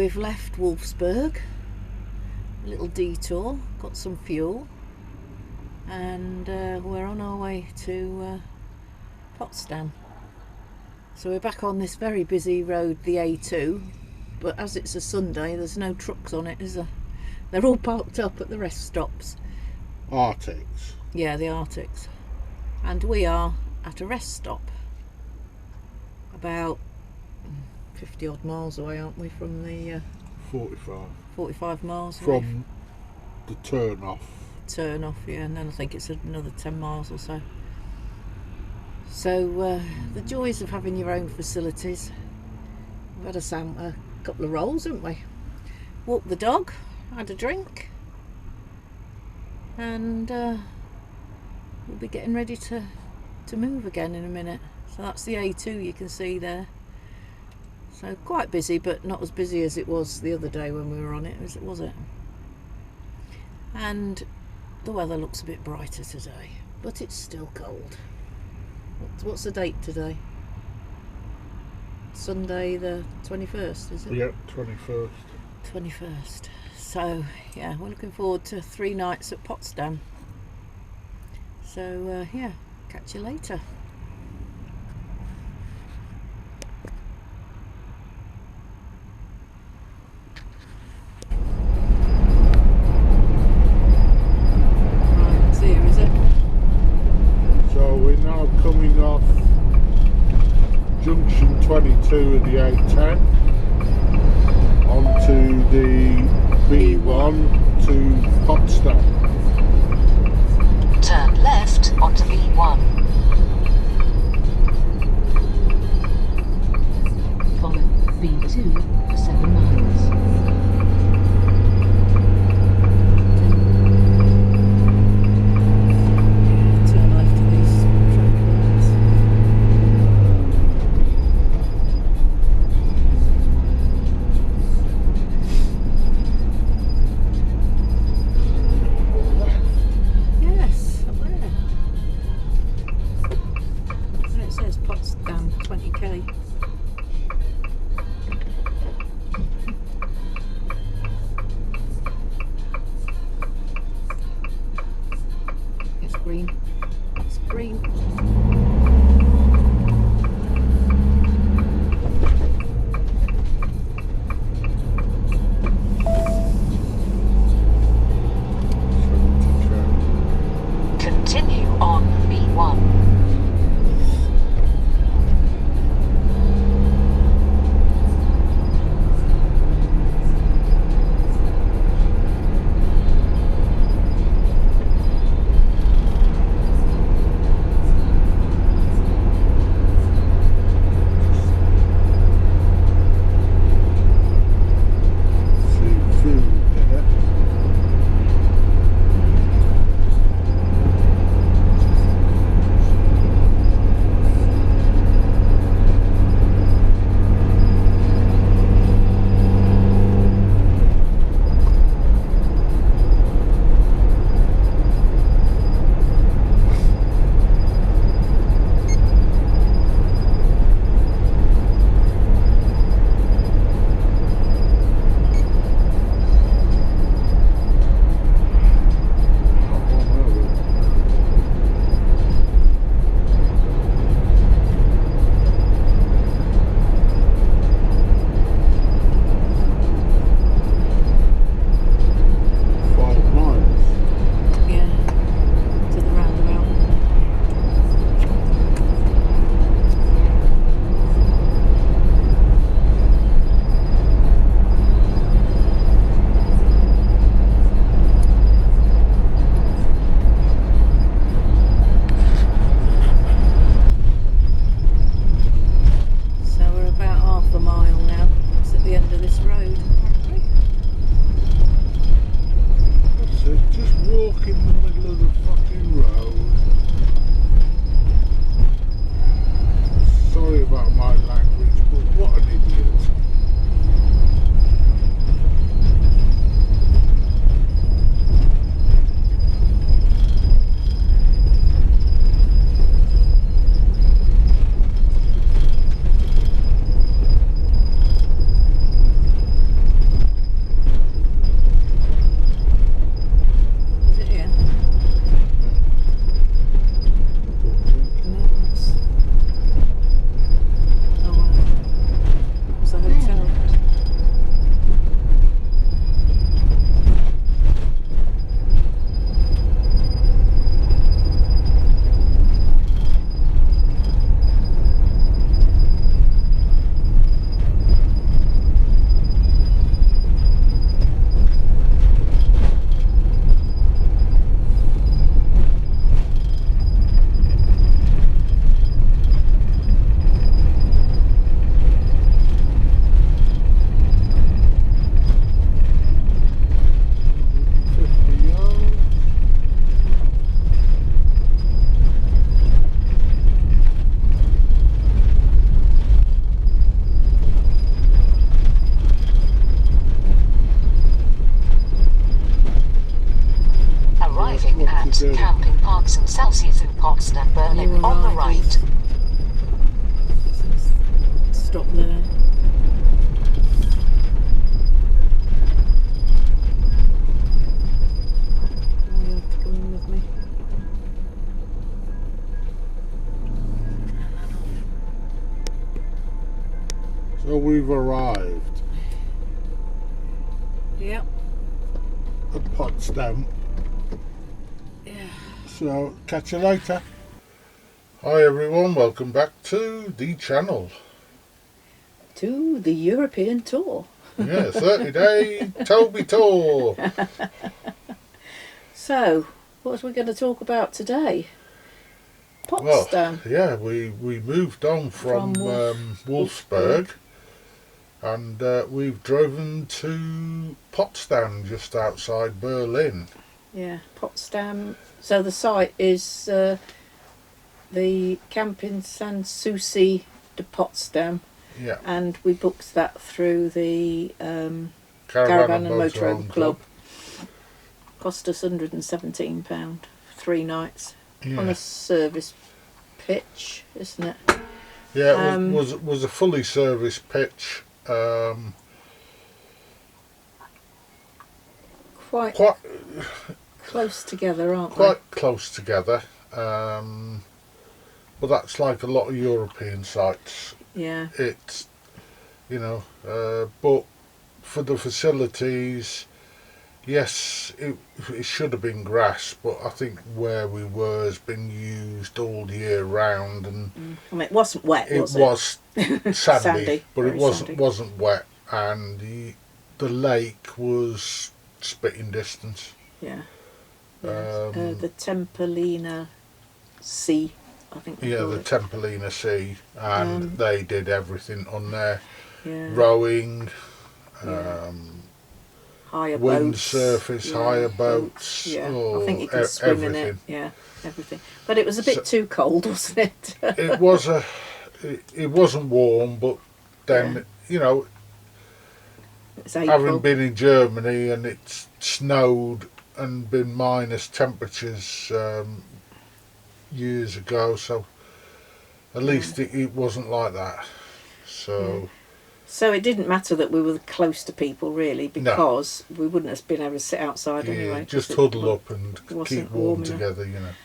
we've left Wolfsburg, a little detour, got some fuel, and we're on our way to Potsdam. So we're back on this very busy road, the A2, but as it's a Sunday there's no trucks on it, is there? They're all parked up at the rest stops. Arctics. Yeah, the Arctics. And we are at a rest stop about 50 odd miles away, aren't we, from the 45 miles away from the turn off, yeah, and then I think it's another 10 miles or so. So the joys of having your own facilities. We've had a couple of rolls, haven't we? Walked the dog, had a drink, and we'll be getting ready to move again in a minute. So that's the A2 you can see there. So quite busy, but not as busy as it was the other day when we were on it, was it? And the weather looks a bit brighter today, but it's still cold. What's the date today? Sunday the 21st, is it? Yep, 21st. 21st. So yeah, we're looking forward to 3 nights at Potsdam. So yeah, catch you later. Right, it's here, is it? So we're now coming off junction 22 of the A10 onto the B1 to Potsdam. Turn left onto B1. Follow B2 for 7 miles. Turn left to these traffic lights. Yes, up there. And it says Potsdam 20k. at Campingpark Sanssouci in Potsdam, Berlin New on the arrivals. right. Stop there. You have to come in with me. So we've arrived Yep. at Potsdam. Yeah. So catch you later. Hi everyone, welcome back to the channel. To the European tour. Yeah, 30-day Toby tour. So, what are we going to talk about today? Well, Potsdam. yeah, we moved on from Wolfsburg, and we've driven to Potsdam, just outside Berlin. Yeah, Potsdam. So the site is the Campingpark Sanssouci de Potsdam, Yeah, and we booked that through the Caravan and Motorhome Club. Cost us £117, 3 nights on Yeah, a service pitch, isn't it? yeah, it was a fully serviced pitch. Quite Quite close together, aren't quite close together. But that's like a lot of European sites. they? Yeah. It's, but for the facilities, yes, it should have been grass, but I think where we were has been used all year round, and I mean, it wasn't wet, was it? was sandy, Sandy, but it very sandy. wasn't wet, and the lake was spitting distance. Yeah. The Tempelina Sea, I think they Yeah, call the it. Tempelina Sea, and they did everything on there. Yeah. Rowing, Yeah. Higher windsurfing, boats. higher boats. Yeah. Oh, I think you can swim in it. everything. Yeah, everything. But it was a bit too cold, wasn't it? It was it wasn't warm, but then It's having April. been in Germany and it's snowed and been minus temperatures years ago, so at least it wasn't like that. So So it didn't matter that we were close to people, really, because we wouldn't have been able to sit outside anyway. just 'cause huddle up and wasn't keep warm warm enough. together,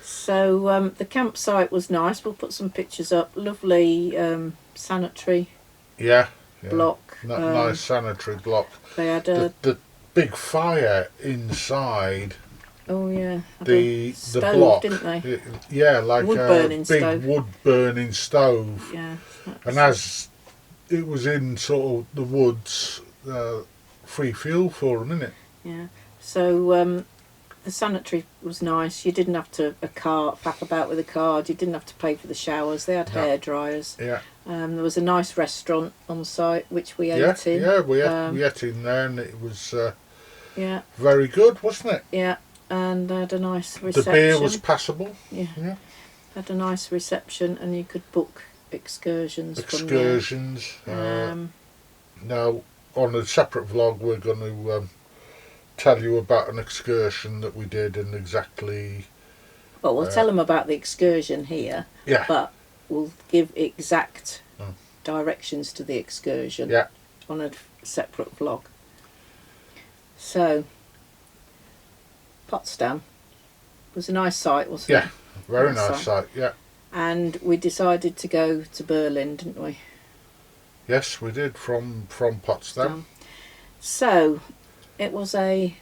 So the campsite was nice. We'll put some pictures up. Lovely sanitary Yeah, block. Nice sanitary block. They had a The big fire inside the stove, block, didn't they? like Wood a burning big stove. wood burning stove. Yeah. And as it was in sort of the woods, free fuel for them, innit? Yeah. So the sanitary was nice. You didn't have to faff about with a card. You didn't have to pay for the showers. They had hair dryers. Yeah. There was a nice restaurant on site which we ate in. Yeah, we ate in there, and it was Yeah. very good, wasn't it? Yeah. And had a nice reception. The beer was passable. Yeah. Had a nice reception, and you could book excursions. Excursions. From there. Now, on a separate vlog, we're going to tell you about an excursion that we did and exactly. Well, we'll tell them about the excursion here. Yeah. But we'll give exact directions to the excursion. Yeah. On a separate vlog. So, Potsdam was a nice site, wasn't it? Yeah, very nice site. Yeah. And we decided to go to Berlin, didn't we? Yes, we did from Potsdam. So, it was a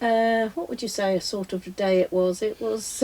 what would you say a sort of day it was? It was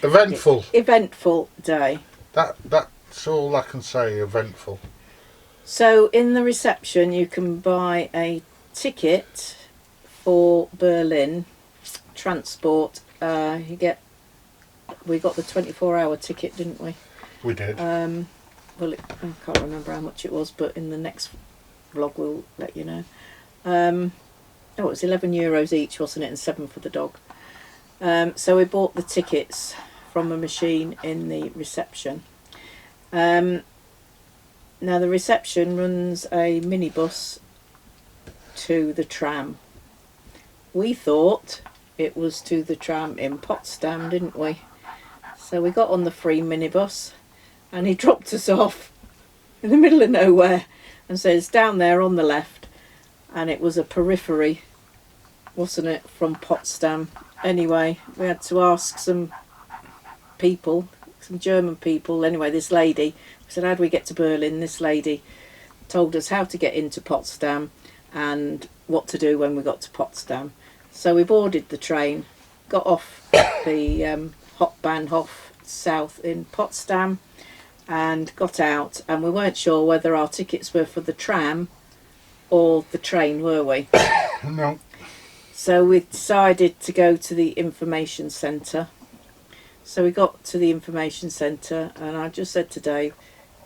Eventful. Eventful day. That's all I can say. Eventful. So in the reception you can buy a ticket for Berlin transport. We got the 24-hour ticket, didn't we? We did. Well, I can't remember how much it was, but in the next vlog we'll let you know. It was €11 each, wasn't it, and 7 for the dog. So we bought the tickets from a machine in the reception. Now the reception runs a minibus to the tram. We thought it was to the tram in Potsdam, didn't we? So we got on the free minibus and he dropped us off in the middle of nowhere and says down there on the left, and it was a periphery, wasn't it, from Potsdam. Anyway, we had to ask some people, some German people. Anyway, this lady, we said, how do we get to Berlin? This lady told us how to get into Potsdam and what to do when we got to Potsdam. So we boarded the train, got off the Hauptbahnhof South in Potsdam and got out, and we weren't sure whether our tickets were for the tram or the train, were we? No. So we decided to go to the information centre. So we got to the information centre and I just said to Dave,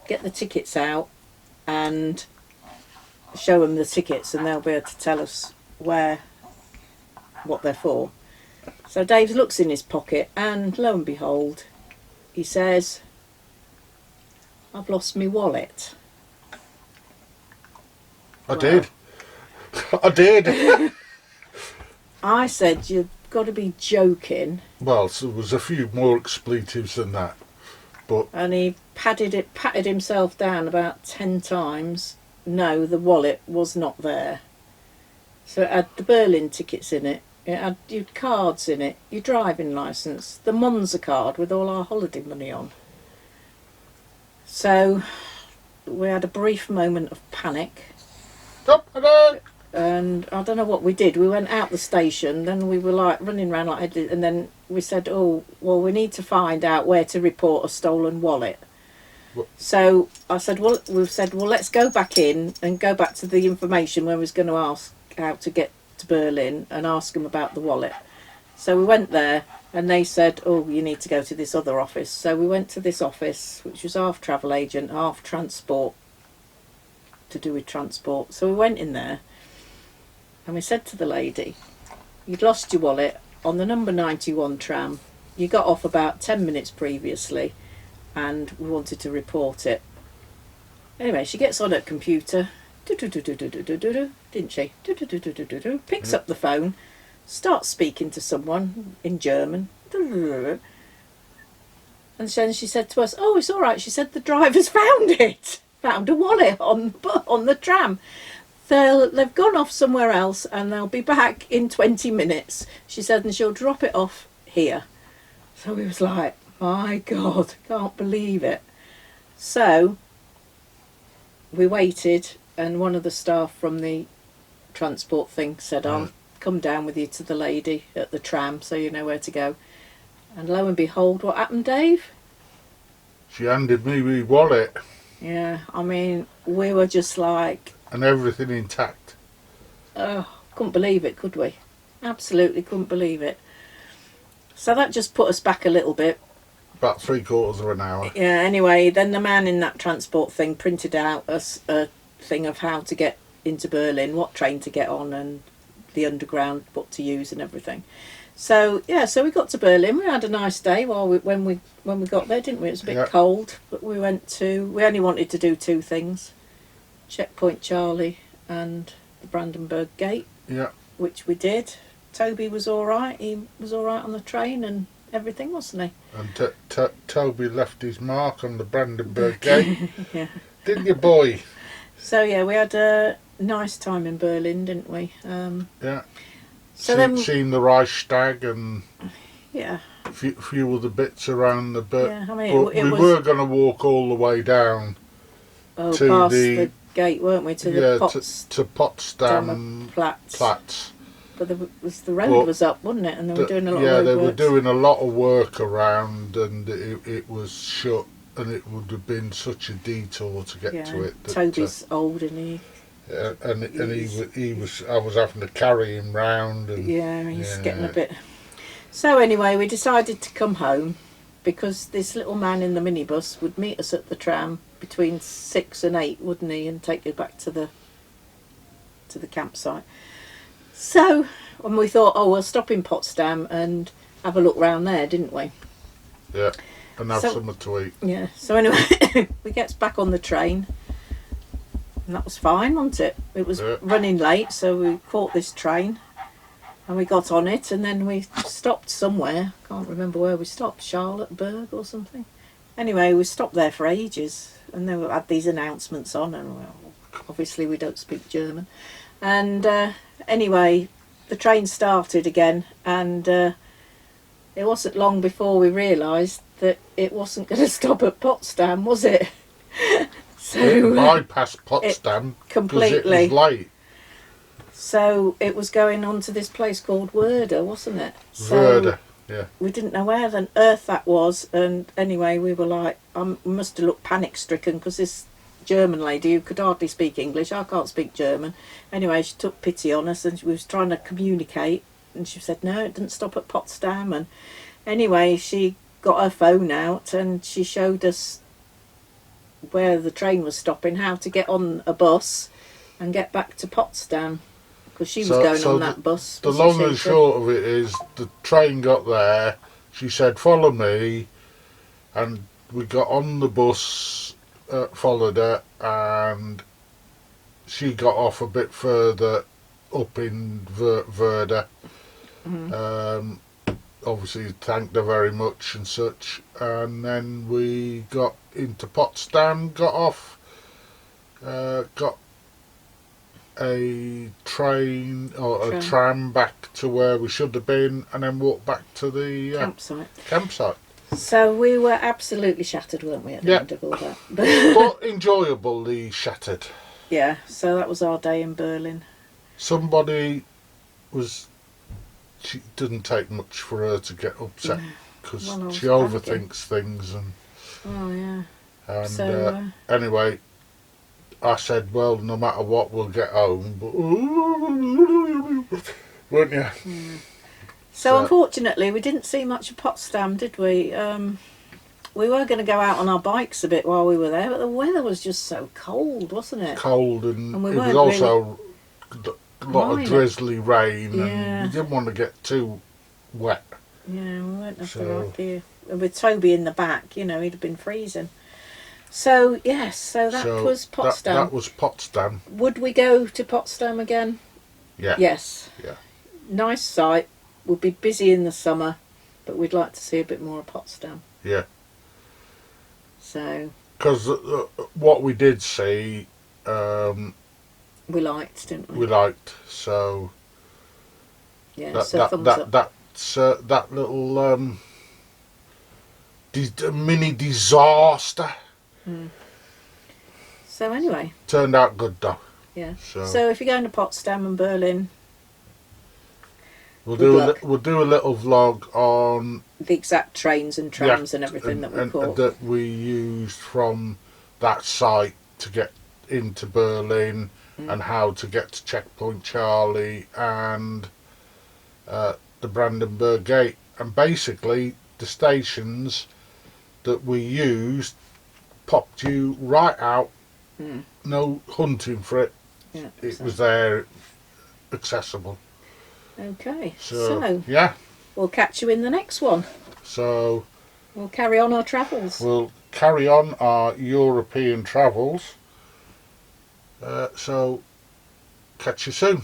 get the tickets out and show them the tickets and they'll be able to tell us what they're for. So Dave looks in his pocket and lo and behold, he says, I've lost my wallet. I did. I did. I said, you've got to be joking. Well, so there was a few more expletives than that. But And he patted himself down about 10 times. No, the wallet was not there. So it had the Berlin tickets in it. It had your cards in it, your driving licence, the Monza card with all our holiday money on. So we had a brief moment of panic. And I don't know what we did. We went out the station, then we were like running around like I did, and then we said, oh, well, we need to find out where to report a stolen wallet. What? So I said, well, let's go back in and go back to the information where we was going to ask how to get to Berlin and ask them about the wallet. So we went there and they said, oh, you need to go to this other office. So we went to this office, which was half travel agent, half transport, to do with transport. So we went in there and we said to the lady, you'd lost your wallet on the number 91 tram. You got off about 10 minutes previously and we wanted to report it. Anyway, she gets on her computer, didn't she? Picks up the phone, starts speaking to someone in German. And then she said to us, oh, it's all right. She said the driver's found it. Found a wallet on the tram. They've gone off somewhere else and they'll be back in 20 minutes. She said, and she'll drop it off here. So we was like, my God, can't believe it. So we waited and one of the staff from the transport thing said, I'll come down with you to the lady at the tram so you know where to go. And lo and behold, what happened, Dave? she handed me my wallet Yeah, I mean, we were just like, and everything intact. oh, couldn't believe it, could we? Absolutely couldn't believe it. So that just put us back a little bit. About 3/4 of an hour. Yeah, anyway, then the man in that transport thing printed out a thing of how to get into Berlin, what train to get on and the underground, what to use and everything. So, yeah, so we got to Berlin. We had a nice day when we got there, didn't we? It was a bit cold, but we only wanted to do two things. Checkpoint Charlie and the Brandenburg Gate, Yeah. which we did. Toby was all right. He was all right on the train and everything, wasn't he? And Toby left his mark on the Brandenburg Gate. Yeah. Didn't you, boy? So, yeah, we had a nice time in Berlin, didn't we? Yeah. So then, Seen the Reichstag and yeah. a few other bits around the bit. Yeah, I mean, but it we was, were going to walk all the way down past to the gate, weren't we? To the to Potsdam Platz. But the road was up, wasn't it? And they were doing a lot of road they were works. doing a lot of work around, and it was shut, and it would have been such a detour to get to it. That, Toby's old, and he was. I was having to carry him round. And, he's getting a bit. So anyway, we decided to come home because this little man in the minibus would meet us at the tram between 6 and 8, wouldn't he, and take you back to the campsite. So, when we thought, oh, we'll stop in Potsdam and have a look round there, didn't we? Yeah, and have something to eat. Yeah. So anyway, we get back on the train, and that was fine, wasn't it? It was running late, so we caught this train, And we got on it, and then we stopped somewhere. Can't remember where we stopped. Charlotteburg or something. Anyway, we stopped there for ages, and they had these announcements on, and well, obviously we don't speak German. And anyway, the train started again, and it wasn't long before we realised that it wasn't going to stop at Potsdam, was it? So it bypassed Potsdam completely. because it was late. So it was going on to this place called Werder, wasn't it? So Werder, yeah. we didn't know where on earth that was, and anyway, we were like, we must have looked panic-stricken because this German lady who could hardly speak English, I can't speak German. Anyway, she took pity on us, and she was trying to communicate, and she said, no, it didn't stop at Potsdam. And anyway, she got her phone out, and she showed us where the train was stopping, how to get on a bus and get back to Potsdam. Because she was going on that bus. The long and short of it is, the train got there, she said, follow me, and we got on the bus, followed her, and she got off a bit further up in Werder. Obviously thanked her very much and such, and then we got into Potsdam, got off, got a train or a tram back to where we should have been, and then walked back to the campsite. So we were absolutely shattered, weren't we, at the end of all that? But enjoyably shattered. Yeah, so that was our day in Berlin. Somebody was... She didn't take much for her to get upset, because she overthinks things. And, oh, yeah. And so, anyway, I said, well, no matter what, we'll get home. But, weren't you? Yeah. So unfortunately, we didn't see much of Potsdam, did we? We were going to go out on our bikes a bit while we were there, but the weather was just so cold, wasn't it? Cold, and it was also a lot of drizzly rain, and we didn't want to get too wet. Yeah, we weren't happy with Toby in the back, you know, he'd have been freezing. So, yes, so that was Potsdam. That was Potsdam. Would we go to Potsdam again? Yeah. Yes. Yeah. Nice site. We'll be busy in the summer, but we'd like to see a bit more of Potsdam. Yeah. So. Because what we did see... we liked, didn't we? We liked, so... Yeah, that, so that, thumbs that, up. that little mini disaster... So anyway. Turned out good though. Yeah. So if you're going to Potsdam and Berlin, we'll do a little vlog on the exact trains and trams and everything that we caught. That we used from that site to get into Berlin, and how to get to Checkpoint Charlie and the Brandenburg Gate, and basically the stations that we used popped you right out. No hunting for it. Yeah, it was there, accessible. Okay, so yeah, we'll catch you in the next one. So we'll carry on our travels. We'll carry on our European travels. So catch you soon.